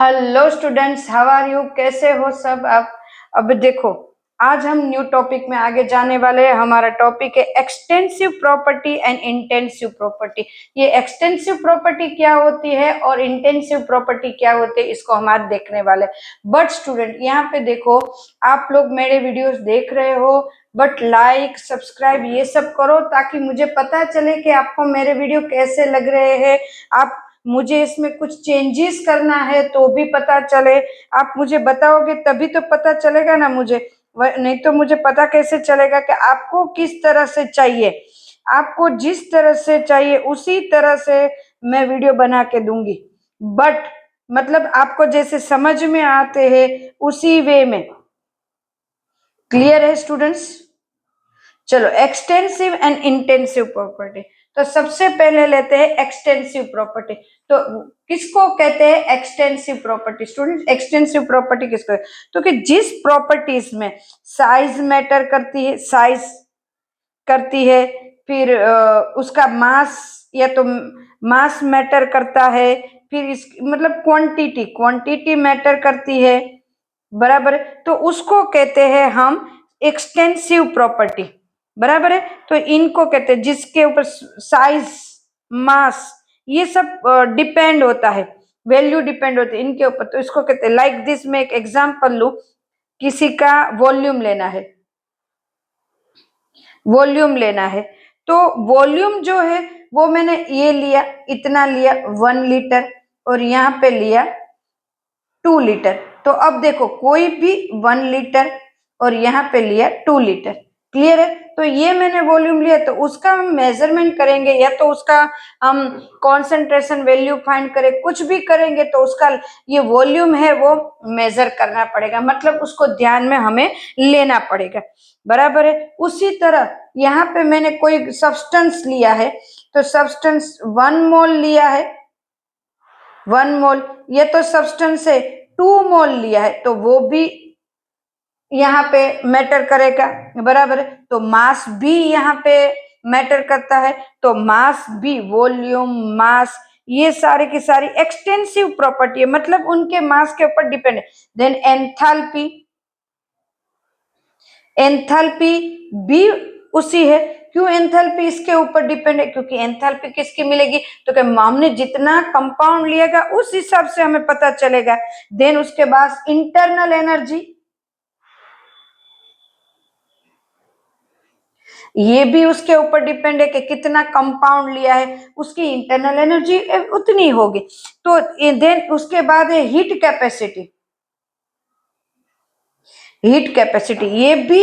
Hello students, how are you? कैसे हो सब आप? अब देखो, आज हम न्यू टॉपिक में आगे जाने वाले हैं। हमारा टॉपिक है extensive property and intensive property. ये एक्सटेंसिव प्रॉपर्टी क्या होती है और इंटेंसिव प्रॉपर्टी क्या होती है, इसको हम आज देखने वाले हैं। बट स्टूडेंट, यहाँ पे देखो, आप लोग मेरे वीडियोस देख रहे हो, बट लाइक सब्सक्राइब ये सब करो ताकि मुझे पता चले कि आपको मेरे वीडियो कैसे लग रहे हैं। आप मुझे इसमें कुछ चेंजेस करना है तो भी पता चले। आप मुझे बताओगे तभी तो पता चलेगा ना मुझे, नहीं तो मुझे पता कैसे चलेगा कि आपको किस तरह से चाहिए। आपको जिस तरह से चाहिए उसी तरह से मैं वीडियो बना के दूंगी, बट मतलब आपको जैसे समझ में आते हैं उसी वे में। क्लियर है स्टूडेंट्स? चलो, एक्सटेंसिव एंड इंटेंसिव प्रॉपर्टी। तो सबसे पहले लेते हैं एक्सटेंसिव प्रॉपर्टी। तो किसको कहते हैं extensive property? Student, extensive property किसको है? तो कि जिस प्रॉपर्टीज में साइज मैटर करती है, साइज करती है, फिर उसका मास या तो मास मैटर करता है, फिर इस मतलब क्वांटिटी क्वांटिटी मैटर करती है, बराबर है, तो उसको कहते हैं हम एक्सटेंसिव प्रॉपर्टी। बराबर है, तो इनको कहते हैं जिसके ऊपर साइज, मास, ये सब डिपेंड होता है, वैल्यू डिपेंड होती है इनके ऊपर, तो इसको कहते हैं। लाइक दिस, मैं एक एग्जांपल लू, किसी का वॉल्यूम लेना है, वॉल्यूम लेना है, तो वॉल्यूम जो है वो मैंने ये लिया, इतना लिया 1 लीटर, और यहाँ पे लिया 2 लीटर। तो अब देखो, कोई भी 1 लीटर और यहाँ पे लिया 2 लीटर। क्लियर है? तो ये मैंने वॉल्यूम लिया, तो उसका हम मेजरमेंट करेंगे या तो उसका हम कॉन्सेंट्रेशन वैल्यू फाइंड करें, कुछ भी करेंगे तो उसका ये वॉल्यूम है वो मेजर करना पड़ेगा, मतलब उसको ध्यान में हमें लेना पड़ेगा। बराबर है। उसी तरह यहाँ पे मैंने कोई सब्सटेंस लिया है, तो सब्सटेंस 1 मोल लिया है, 1 मोल। ये तो सब्सटेंस है 2 मोल लिया है, तो वो भी यहाँ पे मैटर करेगा। बराबर है, तो मास भी यहाँ पे मैटर करता है, तो मास भी, वॉल्यूम, मास, ये सारी की सारी एक्सटेंसिव प्रॉपर्टी है, मतलब उनके मास के ऊपर डिपेंड है। देन एंथैल्पी, एंथैल्पी भी उसी है। क्यों एंथैल्पी इसके ऊपर डिपेंड है? क्योंकि एंथैल्पी किसकी मिलेगी? तो कि हमने जितना कंपाउंड लिएगा उस हिसाब से हमें पता चलेगा। देन उसके बाद इंटरनल एनर्जी, ये भी उसके ऊपर डिपेंड है कि कितना कंपाउंड लिया है, उसकी इंटरनल एनर्जी उतनी होगी। तो देन उसके बाद है हीट कैपेसिटी, हीट कैपेसिटी ये भी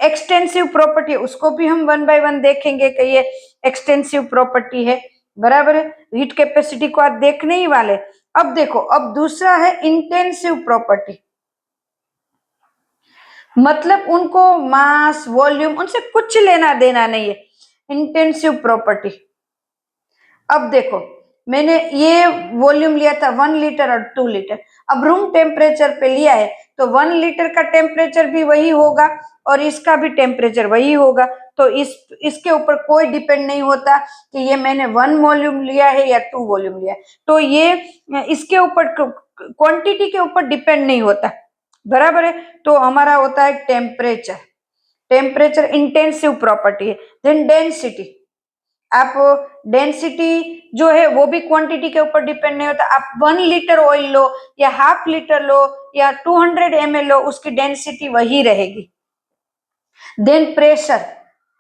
एक्सटेंसिव प्रॉपर्टी है, उसको भी हम 1 बाय 1 देखेंगे कि ये एक्सटेंसिव प्रॉपर्टी है। बराबर है, हीट कैपेसिटी को आज देखने ही वाले। अब देखो, अब दूसरा है इंटेंसिव प्रॉपर्टी, मतलब उनको मास, वॉल्यूम, उनसे कुछ लेना देना नहीं है, इंटेंसिव प्रॉपर्टी। अब देखो, मैंने ये वॉल्यूम लिया था 1 लीटर और 2 लीटर, अब रूम टेम्परेचर पे लिया है, तो 1 लीटर का टेम्परेचर भी वही होगा और इसका भी टेम्परेचर वही होगा, तो इसके ऊपर कोई डिपेंड नहीं होता कि ये मैंने 1 वॉल्यूम लिया है या 2 वॉल्यूम लिया है, तो ये इसके ऊपर क्वांटिटी के ऊपर डिपेंड नहीं होता। बराबर है, तो हमारा होता है टेम्परेचर, टेम्परेचर इंटेंसिव प्रॉपर्टी है। देन डेंसिटी, आप डेंसिटी जो है वो भी क्वांटिटी के ऊपर डिपेंड नहीं होता। आप 1 लीटर ऑयल लो या हाफ लीटर लो या 200 ml लो, उसकी डेंसिटी वही रहेगी। देन प्रेशर,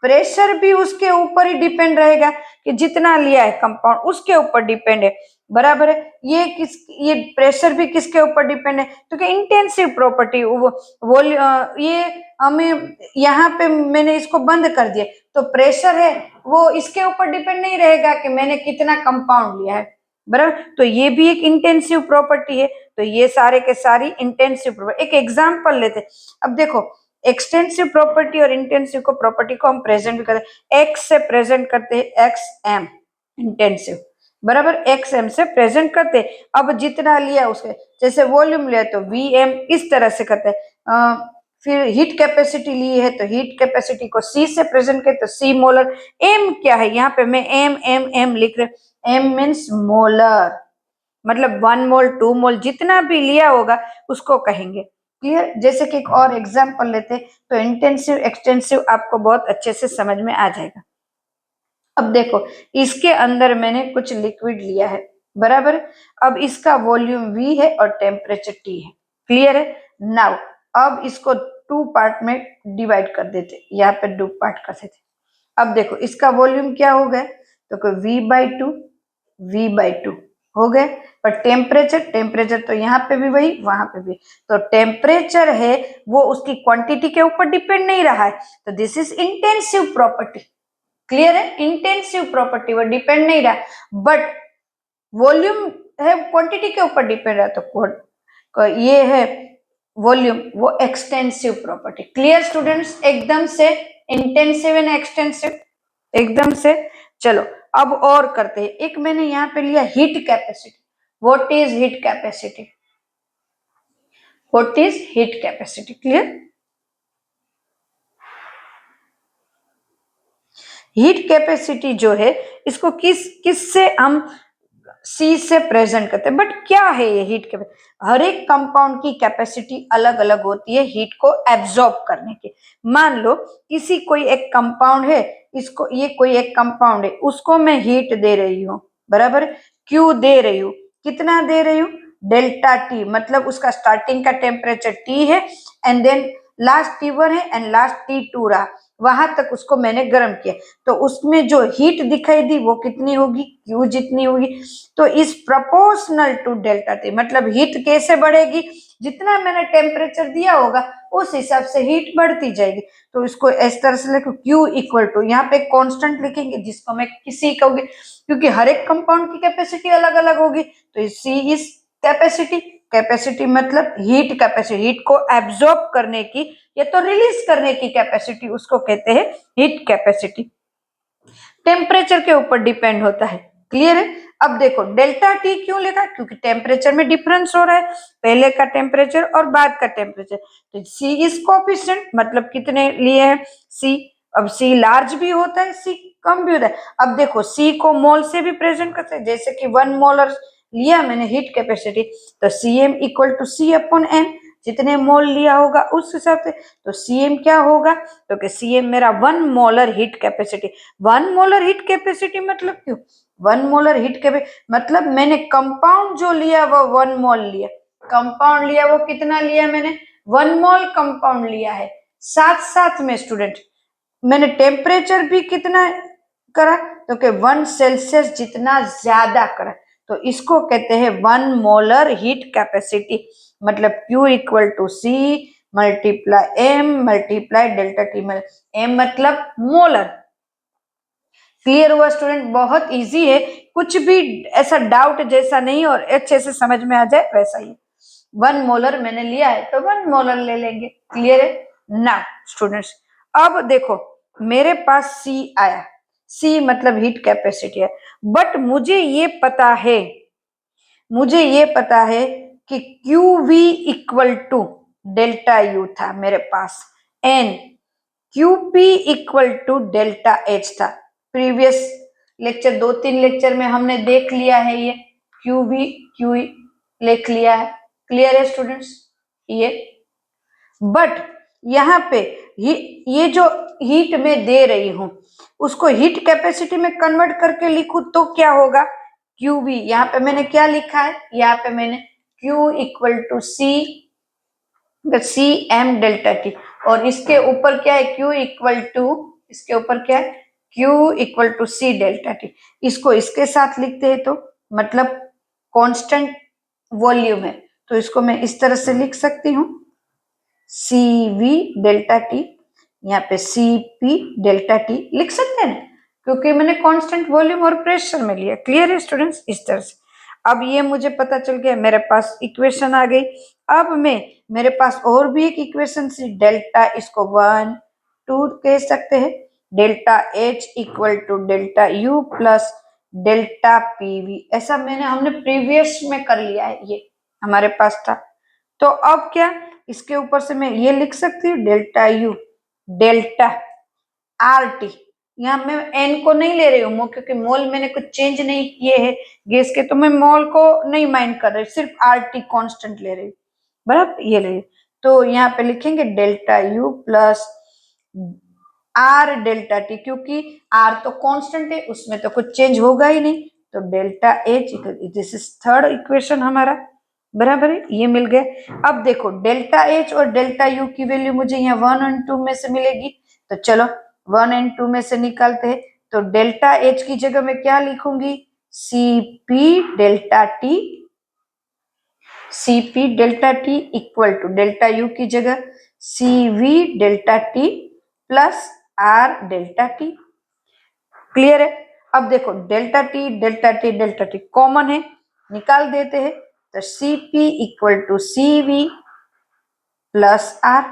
प्रेशर भी उसके ऊपर ही डिपेंड रहेगा कि जितना लिया है कंपाउंड उसके ऊपर डिपेंड है। बराबर है, ये प्रेशर भी किसके ऊपर डिपेंड है? तो कि इंटेंसिव प्रॉपर्टी वो ये हमें यहाँ पे मैंने इसको बंद कर दिया, तो प्रेशर है वो इसके ऊपर डिपेंड नहीं रहेगा कि मैंने कितना कंपाउंड लिया है। बराबर, तो ये भी एक इंटेंसिव प्रॉपर्टी है। तो ये सारे के सारी इंटेंसिव प्रॉपर्टी। एक एग्जांपल लेते हैं। अब देखो, एक्सटेंसिव प्रॉपर्टी और इंटेंसिव को प्रॉपर्टी को हम प्रेजेंट भी करते हैं, एक्स से प्रेजेंट करते हैं, एक्स एम इंटेंसिव। बराबर, एक्स एम से प्रेजेंट करते हैं। अब जितना लिया उसके, जैसे वॉल्यूम लिया तो वी एम, इस तरह से करते हैं। फिर हीट कैपेसिटी ली है तो हीट कैपेसिटी को सी से प्रेजेंट करते तो सी मोलर। एम क्या है? यहाँ पे मैं एम एम एम लिख रहे, एम मीन्स मोलर, मतलब 1 मोल 2 मोल जितना भी लिया होगा उसको कहेंगे। क्लियर? जैसे कि एक और एग्जांपल लेते तो इंटेंसिव एक्सटेंसिव आपको बहुत अच्छे से समझ में आ जाएगा। अब देखो, इसके अंदर मैंने कुछ लिक्विड लिया है, बराबर। अब इसका वॉल्यूम V है और टेम्परेचर T है। क्लियर है? नाउ अब इसको 2 पार्ट में डिवाइड कर देते, यहाँ पे 2 पार्ट कर देते। अब देखो इसका वॉल्यूम क्या हो गया, तो V/2 V/2 हो गए। पर टेम्परेचर तो यहाँ पे भी वही, वहां पे भी। तो टेम्परेचर है वो उसकी क्वांटिटी के ऊपर डिपेंड नहीं रहा है, तो this is intensive property. Clear है? इंटेंसिव प्रॉपर्टी वो डिपेंड नहीं रहा, बट वॉल्यूम है क्वांटिटी के ऊपर डिपेंड रहा, तो ये है वॉल्यूम, वो एक्सटेंसिव प्रॉपर्टी। Clear students? एकदम से इंटेंसिव एंड एक्सटेंसिव, एकदम से। चलो अब और करते हैं। एक मैंने यहाँ पे लिया heat capacity. What is heat capacity? What is heat capacity? Clear? Heat capacity जो है इसको किस से हम सी से प्रेजेंट करते हैं। बट क्या है ये हीट कैपेसिटी? हर एक कंपाउंड की कैपेसिटी अलग अलग होती है हीट को एब्जॉर्ब करने की। मान लो किसी कोई एक कंपाउंड है, इसको ये कोई एक कंपाउंड है, उसको मैं हीट दे रही हूँ, बराबर। क्यू दे रही हूँ, कितना दे रही हूँ? डेल्टा टी, मतलब उसका स्टार्टिंग का टेम्परेचर टी है एंड देन लास्ट T1 है एंड लास्ट T2 रहा, वहां तक उसको मैंने गर्म किया। तो उसमें जो हीट दिखाई दी वो कितनी होगी? क्यू जितनी होगी। तो is proportional to delta T, मतलब हीट कैसे बढ़ेगी? जितना मैंने टेम्परेचर दिया होगा उस हिसाब से हीट बढ़ती जाएगी। तो इसको इस तरह से लिखो, Q इक्वल टू, यहाँ पे कांस्टेंट लिखेंगे जिसको मैं किसी कहूंगी, क्योंकि हर एक कंपाउंड की कैपेसिटी अलग अलग होगी। तो सी इज कैपेसिटी, कैपेसिटी मतलब हीट कैपेसिटी, हीट को एब्जॉर्ब करने की या तो रिलीज करने की कैपेसिटी, उसको कहते हैं हीट कैपेसिटी। टेम्परेचर के ऊपर डिपेंड होता है। क्लियर है? अब देखो डेल्टा टी क्यों लिखा? क्योंकि टेम्परेचर में डिफरेंस हो रहा है, पहले का टेम्परेचर और बाद का टेम्परेचर। तो सी इज कोफिशिएंट, मतलब कितने लिए हैं? सी। अब सी लार्ज भी होता है, सी कम भी होता है। अब देखो सी को मोल से भी प्रेजेंट करते हैं, जैसे कि 1 मोलर लिया मैंने हीट कैपेसिटी, तो Cm equal to C upon N, जितने मोल लिया होगा उस हिसाब से। तो Cm क्या होगा? तो कि Cm मेरा 1 molar heat capacity. 1 molar heat capacity मतलब क्यों? 1 मोलर हीट कैपेसिटी मतलब मैंने कंपाउंड जो लिया वो 1 मोल लिया। कंपाउंड लिया वो कितना लिया मैंने? 1 मोल कंपाउंड लिया है। साथ साथ में स्टूडेंट मैंने टेम्परेचर भी कितना करा? तो कि 1 सेल्सियस जितना ज्यादा करा। तो इसको कहते हैं 1 मोलर हीट कैपेसिटी, मतलब Q equal to C multiply M multiply delta T. M मतलब मोलर। क्लियर हुआ स्टूडेंट? बहुत इजी है, कुछ भी ऐसा डाउट जैसा नहीं और अच्छे से समझ में आ जाए वैसा ही। 1 मोलर मैंने लिया है तो 1 मोलर ले लेंगे। क्लियर है ना स्टूडेंट्स? अब देखो मेरे पास C आया, C मतलब हीट कैपेसिटी है, बट मुझे ये पता है कि QV equal to delta U था मेरे पास, and QP equal to delta H था। प्रीवियस लेक्चर 2-3 लेक्चर में हमने देख लिया है, ये QV QE लिख लिया है। क्लियर है स्टूडेंट्स? ये बट यहाँ पे ये जो हीट में दे रही हूं उसको हीट कैपेसिटी में कन्वर्ट करके लिखूं तो क्या होगा? QV, यहाँ पे मैंने क्या लिखा है? यहाँ पे मैंने Q equal to C M delta T, और इसके ऊपर क्या है? Q इक्वल टू, इसके ऊपर क्या है? Q equal to C delta T. इसको इसके साथ लिखते हैं तो मतलब कांस्टेंट वॉल्यूम है, तो इसको मैं इस तरह से लिख सकती हूँ, CV डेल्टा टी, यहाँ पे CP डेल्टा टी लिख सकते हैं ना, क्योंकि मैंने कांस्टेंट वॉल्यूम और प्रेशर में लिया। क्लियर है स्टूडेंट्स? इस तरह से अब ये मुझे पता चल गया, मेरे पास इक्वेशन आ गई। अब मेरे पास और भी एक इक्वेशन सी, डेल्टा, इसको 1 2 कह सकते हैं, delta H equal to delta U plus delta PV। ऐसा हमने प्रीवियस में कर लिया है, ये हमारे पास था। तो अब क्या, इसके ऊपर से मैं ये लिख सकती हूँ डेल्टा U डेल्टा RT, यहाँ मैं एन को नहीं ले रही हूँ क्योंकि मोल मैंने कुछ चेंज नहीं किए है गैस के, तो मैं मोल को नहीं माइंड कर रही, सिर्फ आरटी कांस्टेंट ले रही हूँ, बराबर ये ले। तो यहाँ पे लिखेंगे delta U plus R delta T, क्योंकि आर तो कांस्टेंट है उसमें तो कुछ चेंज होगा ही नहीं, तो delta H, this is third equation हमारा, बराबर है, ये मिल गया। अब देखो डेल्टा एच और डेल्टा यू की वैल्यू मुझे यहाँ 1 और 2 में से मिलेगी, तो चलो 1 और 2 में से निकालते हैं। तो डेल्टा एच की जगह मैं क्या लिखूंगी, CP delta T, CP delta T equal to delta U की जगह CV delta T plus R delta T. Clear है। अब देखो delta T delta T delta T common है, निकाल देते हैं, तो CP equal to CV plus R.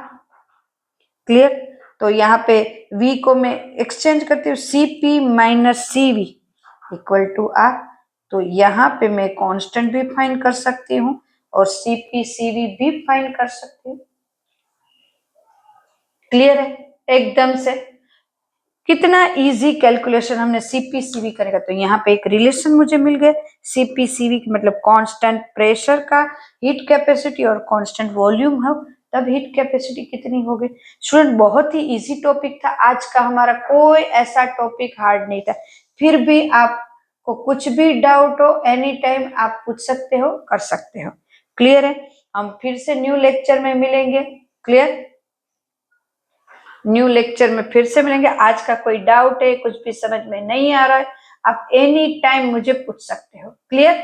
Clear. तो यहाँ पे v को मैं एक्सचेंज करती हूँ, CP minus CV equal to R. तो यहाँ पे मैं कांस्टेंट भी फाइंड कर सकती हूँ और सीपी सीवी भी फाइंड कर सकती हूँ। क्लियर है एकदम से। कितना इजी कैलकुलेशन, हमने सीपीसीवी करेगा तो यहाँ पे एक रिलेशन मुझे मिल गया, सीपीसीवी मतलब कांस्टेंट प्रेशर का हीट कैपेसिटी और कांस्टेंट वॉल्यूम हो तब हीट कैपेसिटी कितनी होगी। स्टूडेंट बहुत ही इजी टॉपिक था आज का हमारा, कोई ऐसा टॉपिक हार्ड नहीं था। फिर भी आपको कुछ भी डाउट हो एनी टाइम आप पूछ सकते हो, कर सकते हो। क्लियर है। हम फिर से न्यू लेक्चर में मिलेंगे। क्लियर, न्यू लेक्चर में फिर से मिलेंगे। आज का कोई डाउट है, कुछ भी समझ में नहीं आ रहा है, आप एनी टाइम मुझे पूछ सकते हो। क्लियर,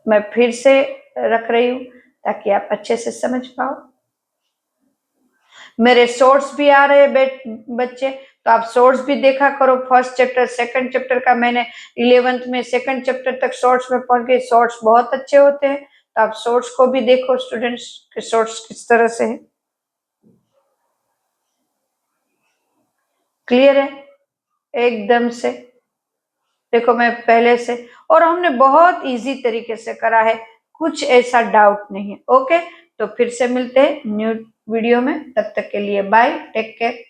मैं फिर से रख रही हूँ ताकि आप अच्छे से समझ पाओ। मेरे शॉर्ट्स भी आ रहे हैं बच्चे, तो आप शॉर्ट्स भी देखा करो। फर्स्ट चैप्टर सेकंड चैप्टर का मैंने 11th में सेकंड चैप्टर तक शॉर्ट्स में पढ़ के, शॉर्ट्स बहुत अच्छे होते हैं, तो आप शॉर्ट्स को भी देखो स्टूडेंट्स के शॉर्ट्स किस तरह से है। क्लियर है एकदम से। देखो मैं पहले से, और हमने बहुत इजी तरीके से करा है, कुछ ऐसा डाउट नहीं है। ओके, तो फिर से मिलते हैं न्यू वीडियो में, तब तक के लिए बाय, टेक केयर।